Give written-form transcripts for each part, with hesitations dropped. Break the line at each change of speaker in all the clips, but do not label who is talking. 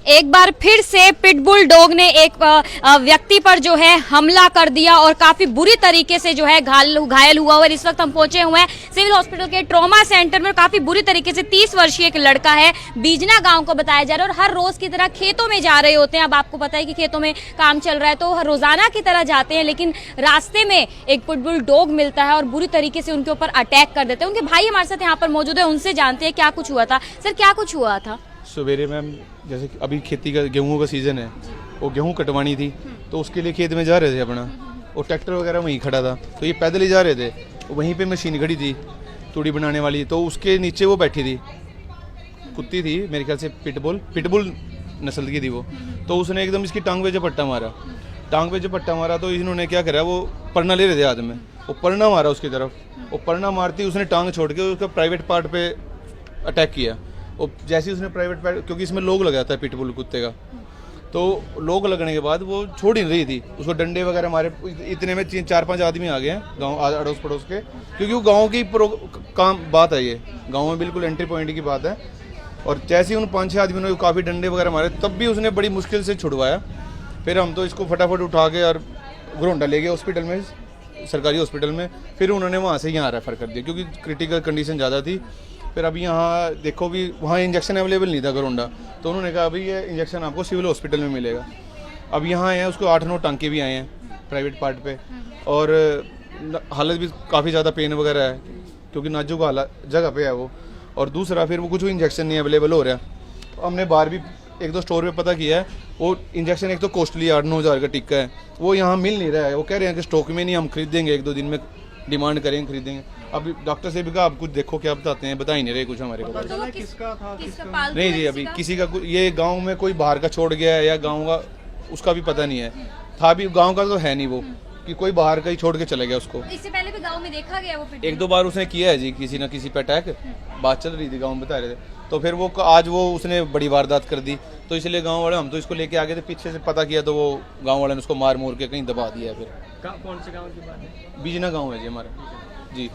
एक बार फिर से पिटबुल डॉग ने एक व्यक्ति पर जो है हमला कर दिया और काफी बुरी तरीके से जो है घायल हुआ। और इस वक्त हम पहुंचे हुए हैं सिविल हॉस्पिटल के ट्रॉमा सेंटर में। काफी बुरी तरीके से 30 वर्षीय एक लड़का है, बीजना गांव को बताया जा रहा है, और हर रोज की तरह खेतों में जा रहे होते हैं। अब आपको पता है कि खेतों में काम चल रहा है तो रोजाना की तरह जाते हैं, लेकिन रास्ते में एक पिटबुल डॉग मिलता है और बुरी तरीके से उनके ऊपर अटैक कर देते हैं। उनके भाई हमारे साथ यहाँ पर मौजूद है, उनसे जानते हैं क्या कुछ हुआ था। सर, क्या कुछ हुआ था?
सवेरे मैम, जैसे अभी खेती का गेहूं का सीज़न है, वो गेहूं कटवानी थी तो उसके लिए खेत में जा रहे थे अपना, और ट्रैक्टर वगैरह वहीं खड़ा था तो ये पैदल ही जा रहे थे। वहीं पे मशीन खड़ी थी तूड़ी बनाने वाली, तो उसके नीचे वो बैठी थी, कुत्ती थी मेरे ख्याल से, पिटबुल नस्ल की थी वो। तो उसने एकदम इसकी टांग पे झपट्टा मारा तो इन्होंने क्या करा, वो परना ले रहे थे हाथ में, वो परना मारा उसकी तरफ। वो परना मारती उसने टांग छोड़ के उसका प्राइवेट पार्ट पे अटैक किया। और जैसे ही उसने प्राइवेट पार्ट, क्योंकि इसमें लोग लगा था पिटबुल कुत्ते का, तो लोग लगने के बाद वो छोड़ ही नहीं रही थी उसको। डंडे वगैरह मारे, इतने में 4-5 आदमी आ गए हैं गांव अड़ोस पड़ोस के, क्योंकि वो गांव की काम बात है, ये गांव में बिल्कुल एंट्री पॉइंट की बात है। और जैसे ही उन 5-6 आदमियों ने काफ़ी डंडे वगैरह मारे, तब भी उसने बड़ी मुश्किल से छुड़वाया। फिर हम तो इसको फटाफट उठा के और घरोंडा ले गए हॉस्पिटल में, सरकारी हॉस्पिटल में। फिर उन्होंने वहाँ से यहाँ रेफ़र कर दिया क्योंकि क्रिटिकल कंडीशन ज़्यादा थी। फिर अभी यहाँ देखो भी वहाँ इंजेक्शन अवेलेबल नहीं था घरोंडा, तो उन्होंने कहा अभी ये इंजेक्शन आपको सिविल हॉस्पिटल में मिलेगा। अब यहाँ आए हैं, उसको 8-9 टांके भी आए हैं प्राइवेट पार्ट पे, और हालत भी काफ़ी ज़्यादा पेन वगैरह है क्योंकि नाजुक जगह पे है वो। और दूसरा फिर वो कुछ इंजेक्शन नहीं अवेलेबल हो रहा। तो हमने बाहर भी 1-2 स्टोर पे पता किया है, वो इंजेक्शन एक तो कॉस्टली 8-9 हज़ार का टिक्का है, वो यहाँ मिल नहीं रहा है। वो कह रहे हैं कि स्टॉक में नहीं, हम खरीदेंगे 1-2 दिन में, डिमांड करेंगे खरीदेंगे। अब डॉक्टर से भी कहा, आप कुछ देखो क्या बताते हैं, बता ही नहीं रहे कुछ हमारे को।
किसका
नहीं जी, अभी किसी का ये गांव में कोई बाहर का छोड़ गया है या गांव का, उसका भी पता नहीं है। था भी गांव का तो है नहीं वो, कि कोई बाहर का ही छोड़ के चले गया उसको।
इससे पहले भी गांव में देखा गया वो पिटबुल?
1-2 बार उसने किया है जी, किसी ना किसी पे अटैक, बात चल रही थी गाँव में, बता रहे थे। तो फिर वो आज वो उसने बड़ी वारदात कर दी, तो इसलिए गांव वाले, हम तो इसको लेके आ गए थे, पीछे से पता किया तो वो गांव वाले ने उसको मार मोर के कहीं दबा दिया। फिर
कौन से गांव की बात है?
बीजना गांव है जी हमारा जी।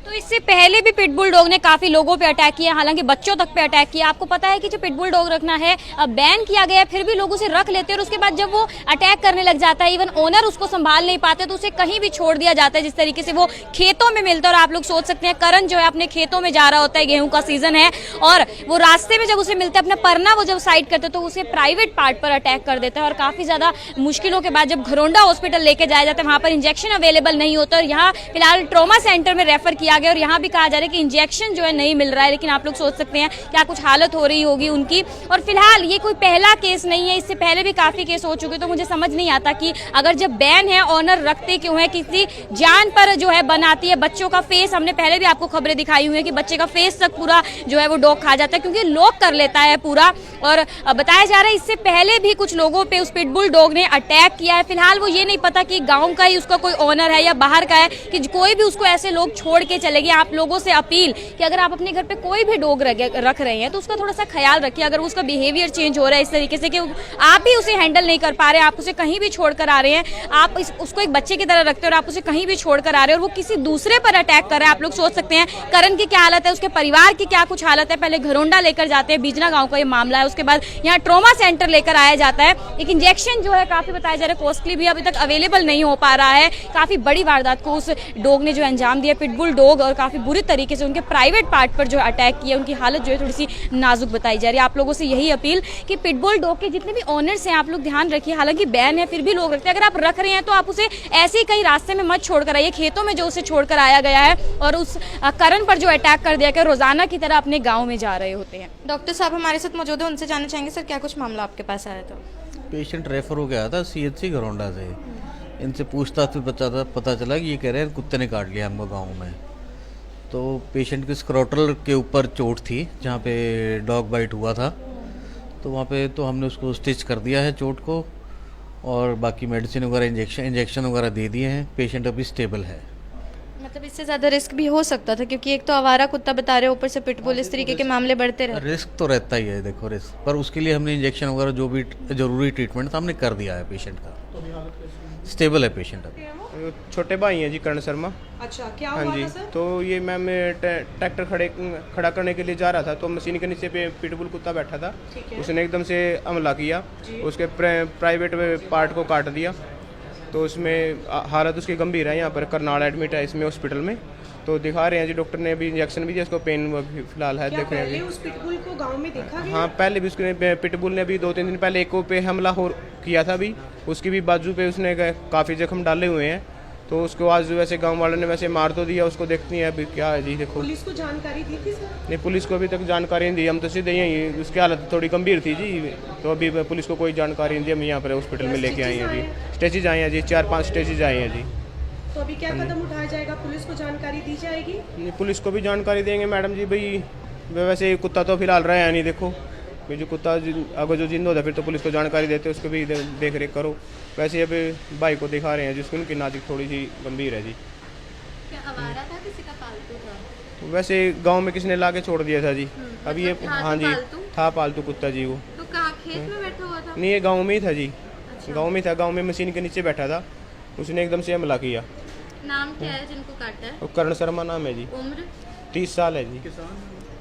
तो इससे पहले भी पिटबुल डॉग ने काफी लोगों पे अटैक किया, हालांकि बच्चों तक पे अटैक किया। आपको पता है कि जो पिटबुल डॉग रखना है अब बैन किया गया है, फिर भी लोग उसे रख लेते हैं, और उसके बाद जब वो अटैक करने लग जाता है, इवन ओनर उसको संभाल नहीं पाते, तो उसे कहीं भी छोड़ दिया जाता है। जिस तरीके से वो खेतों में मिलता है, और आप लोग सोच सकते हैं करण जो है अपने खेतों में जा रहा होता है, गेहूं का सीजन है, और वो रास्ते में जब उसे मिलता है, अपना परना वो जब साइड करते तो उसे प्राइवेट पार्ट पर अटैक कर देता है। और काफी ज्यादा मुश्किलों के बाद जब घरोंडा हॉस्पिटल लेके जाया जाता है, वहां पर इंजेक्शन अवेलेबल नहीं होता, और यहाँ फिलहाल ट्रॉमा सेंटर में रेफर किया गया, और यहाँ भी कहा जा रहा है कि इंजेक्शन जो है नहीं मिल रहा है। लेकिन आप लोग सोच सकते हैं क्या कुछ हालत हो रही होगी उनकी। और फिलहाल ये कोई पहला केस नहीं है, इससे पहले भी काफी केस हो चुके, तो मुझे समझ नहीं आता कि अगर जब बैन है, ऑनर रखते क्यों है, किसी जान पर जो है बनाती है। बच्चों का फेस, हमने पहले भी आपको खबरें दिखाई हुई है कि बच्चे का फेस तक पूरा जो है वो डॉग खा जाता है, क्योंकि लॉक कर लेता है पूरा। और बताया जा रहा है इससे पहले भी कुछ लोगों पे उस पिटबुल डॉग ने अटैक किया है। फिलहाल वो ये नहीं पता कि गाँव का ही उसका कोई ऑनर है या बाहर का है, कि कोई भी उसको ऐसे लोग छोड़ के चले गए। आप लोगों से अपील कि अगर आप अपने घर पे कोई भी डॉग रख रहे हैं तो उसका थोड़ा सा ख्याल रखिए। अगर उसका बिहेवियर चेंज हो रहा है इस तरीके से कि आप भी उसे हैंडल नहीं कर पा रहे हैं, आप उसे कहीं भी छोड़कर आ रहे हैं, आप उसको एक बच्चे की तरह रखते हो और आप उसे कहीं भी छोड़कर आ रहे हो, और वो किसी दूसरे पर अटैक कर रहा है। आप लोग सोच सकते हैं करण की क्या हालत है, उसके परिवार की क्या कुछ हालत है। पहले घरोंडा लेकर जाते हैं, बीजना गाँव का ये मामला है, उसके बाद यहाँ ट्रॉमा सेंटर लेकर आया जाता है। एक इंजेक्शन जो है काफी बताया जा रहा है कॉस्टली भी अभी तक अवेलेबल नहीं हो पा रहा है। काफी बड़ी वारदात को उस डॉग ने जो अंजाम दिया, पिटबुल डॉग, और काफी बुरी तरीके से उनके प्राइवेट पार्ट पर जो अटैक किया। उनकी हालत जो है थोड़ी सी नाजुक बताई जा रही है। आप लोगों से यही अपील कि पिटबुल डॉग के जितने भी ओनर्स हैं, आप लोग ध्यान रखिए। हालांकि बैन है, फिर भी लोग रखते हैं। अगर आप रख रहे हैं तो आप उसे ऐसे ही कहीं रास्ते में मत छोड़कर आइए, खेतों में जो उसे छोड़कर आया गया है, और उस करण पर जो अटैक कर दिया गया, रोजाना की तरह अपने गाँव में जा रहे होते हैं। डॉक्टर साहब हमारे साथ मौजूद है, उनसे जानना चाहेंगे सर क्या कुछ मामला आपके पास आया था?
पेशेंट रेफर हो गया था CHC घरोंडा से। इनसे पूछताछ में पता चला कि ये कह रहे हैं कुत्ते ने काट लिया हमको गाँव में। तो पेशेंट के स्क्रोटल के ऊपर चोट थी जहाँ पे डॉग बाइट हुआ था, तो वहाँ पे तो हमने उसको स्टिच कर दिया है चोट को, और बाकी मेडिसिन वगैरह इंजेक्शन वगैरह दे दिए हैं। पेशेंट अभी स्टेबल है।
मतलब इससे ज़्यादा रिस्क भी हो सकता था, क्योंकि एक तो आवारा कुत्ता बता रहे, ऊपर से पिटबुल, इस तरीके के मामले बढ़ते रहे।
रिस्क तो रहता ही है, देखो रिस्क, पर उसके लिए हमने इंजेक्शन वगैरह जो भी जरूरी ट्रीटमेंट था हमने कर दिया है पेशेंट का। स्टेबल है पेशेंट अभी।
छोटे भाई हैं जी करण शर्मा।
अच्छा, क्या
हाँ
हुआ
जी,
था सर?
तो ये मैम ट्रैक्टर खड़ा करने के लिए जा रहा था, तो मशीन के नीचे पे पिटबुल कुत्ता बैठा था। उसने एकदम से हमला किया, उसके प्राइवेट पार्ट को काट दिया। तो उसमें हालत उसकी गंभीर है, यहाँ पर करनाल एडमिट है इसमें हॉस्पिटल में। तो दिखा रहे हैं जी, डॉक्टर ने अभी इंजेक्शन भी दिया, इसको पेन फिलहाल है,
क्या
देख रहे हैं
पहले
जी।
उस पिटबुल को गांव में देखा गया?
हाँ, पहले भी उसने पिटबुल ने भी 2-3 दिन पहले एक को पे हमला हो किया था भी, उसकी भी बाजू पे उसने काफ़ी जख्म डाले हुए हैं। तो उसको आज वैसे गांव वालों ने वैसे मार तो दिया, उसको देखती है अभी क्या है जी। देखो,
पुलिस को जानकारी दी थी सर?
नहीं, पुलिस को अभी तक जानकारी नहीं दी, हम तो सीधे यहीं, उसकी हालत थोड़ी गंभीर थी जी, तो अभी पुलिस को कोई जानकारी नहीं दी, हम यहाँ पर हॉस्पिटल में लेके आए हैं जी। स्टेचेज आए हैं जी, 4-5 स्टेचेज आए हैं जी।
तो अभी क्या कदम उठाया जाएगा? पुलिस को जानकारी दी जाएगी?
नहीं, पुलिस को भी जानकारी देंगे मैडम जी। भाई वैसे कुत्ता तो फिलहाल रहा है नहीं, देखो भाई जो कुत्ता अगर जो जिंदा होता फिर तो पुलिस को जानकारी देते, उसको भी देख रेख करो। वैसे अभी भाई को दिखा रहे हैं जिसको उनकी नाजुक थोड़ी सी गंभीर है जी।
क्या आवारा था, किसी का पालतू था?
वैसे गांव में किसी ने ला के छोड़ दिया था जी। अभी ये
मतलब था
हाँ
तो
जी,
पालतू?
था पालतू कुत्ता जी वो।
तो कहाँ खेत में बैठा हुआ था?
नहीं, ये गांव में ही था जी, गांव में था, गांव में मशीन के नीचे बैठा था, उसने एकदम से हमला किया।
नाम क्या है जिनको काटा है?
वो करण शर्मा नाम है जी,
उम्र?
30 साल है जी।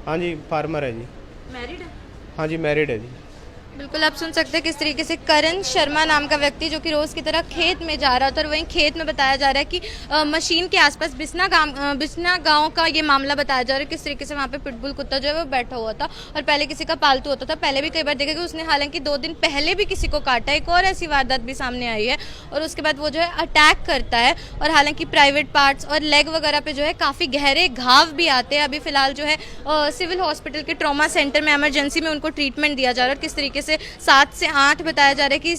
हाँ जी, फार्मर है जी।
मैरिड है?
हाँ जी, मैरिड है जी।
बिल्कुल आप सुन सकते हैं किस तरीके से करण शर्मा नाम का व्यक्ति जो कि रोज की तरह खेत में जा रहा था, और वहीं खेत में बताया जा रहा है कि मशीन के आसपास बिसना गांव का ये मामला बताया जा रहा है। किस तरीके से वहाँ पे पिटबुल कुत्ता जो है वो बैठा हुआ था और पहले किसी का पालतू होता था। पहले भी कई बार देखा कि उसने हालांकि 2 दिन पहले भी किसी को काटा, एक और ऐसी वारदात भी सामने आई है, और उसके बाद वो जो है अटैक करता है। और हालांकि प्राइवेट पार्ट्स और लेग वगैरह पे जो है काफ़ी गहरे घाव भी आते हैं। अभी फिलहाल जो है सिविल हॉस्पिटल के ट्रॉमा सेंटर में इमरजेंसी में उनको ट्रीटमेंट दिया जा रहा है। और किस तरीके से 7 से 8 बताया जा रहा है कि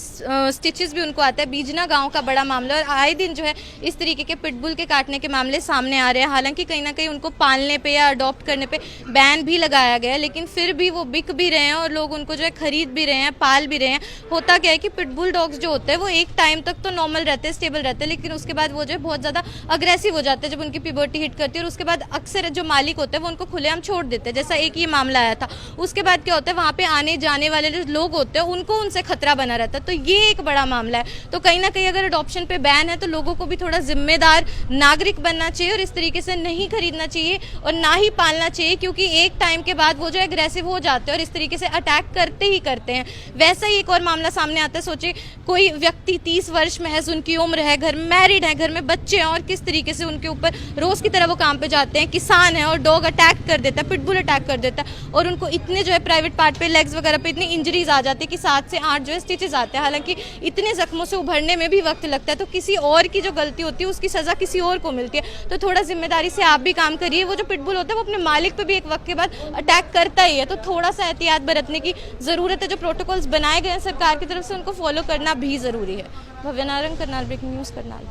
स्टिचेस भी उनको आते हैं। बीजना गांव का बड़ा मामला, और आए दिन जो है इस तरीके के पिटबुल के काटने के मामले सामने आ रहे हैं। हालांकि कहीं ना कहीं उनको पालने पे या अडॉप्ट करने पे बैन भी लगाया गया है, लेकिन फिर भी वो बिक भी रहे हैं और लोग उनको जो है खरीद भी रहे हैं, पाल भी रहे हैं। होता क्या है कि पिटबुल डॉग्स जो होते हैं वो एक टाइम तक तो नॉर्मल रहते हैं, स्टेबल रहते हैं, लेकिन उसके बाद वो जो है बहुत ज़्यादा अग्रेसिव हो जाते हैं जब उनकी प्यूबर्टी हिट करती है। और उसके बाद अक्सर जो मालिक होते हैं वो उनको खुलेआम छोड़ देते हैं, जैसा एक ये मामला आया था। उसके बाद क्या होता है, वहाँ पे आने जाने वाले जो लोग होते हैं उनको उनसे खतरा बना रहता है। तो ये एक बड़ा मामला है। तो कहीं ना कहीं अगर अडॉप्शन पे बैन है तो लोगों को भी थोड़ा जिम्मेदार नागरिक बनना चाहिए और इस तरीके से नहीं खरीदना चाहिए और ना ही पालना चाहिए, क्योंकि एक टाइम के बाद वो जो एग्रेसिव हो जाते हैं और इस तरीके से अटैक करते ही करते हैं। वैसा ही एक और मामला सामने आता है। सोचिए कोई व्यक्ति 30 वर्ष महज उनकी उम्र है, घर मैरिड है, घर में बच्चे हैं, और किस तरीके से उनके ऊपर रोज की तरह वो काम पे जाते हैं, किसान है, और डॉग अटैक कर देता है, पिटबुल अटैक कर देता है, और उनको इतने जो है प्राइवेट पार्ट पे लेग्स वगैरह पे इतनी इंजरीज आ जाती है कि 7 से 8 जो है स्टिचेस आते हैं। हालांकि इतने जख्मों से उभरने में भी वक्त लगता है। तो किसी और की जो गलती होती है उसकी सजा किसी और को मिलती है। तो थोड़ा जिम्मेदारी से आप भी काम करिए। वो जो पिटबुल होता है वो अपने मालिक पे भी एक वक्त के बाद अटैक करता ही है, तो थोड़ा सा एहतियात बरतने की जरूरत है। जो प्रोटोकॉल्स बनाए गए हैं सरकार की तरफ से उनको फॉलो करना भी जरूरी है। भव्य नारंग, करनाल ब्रेकिंग न्यूज़, करनाल।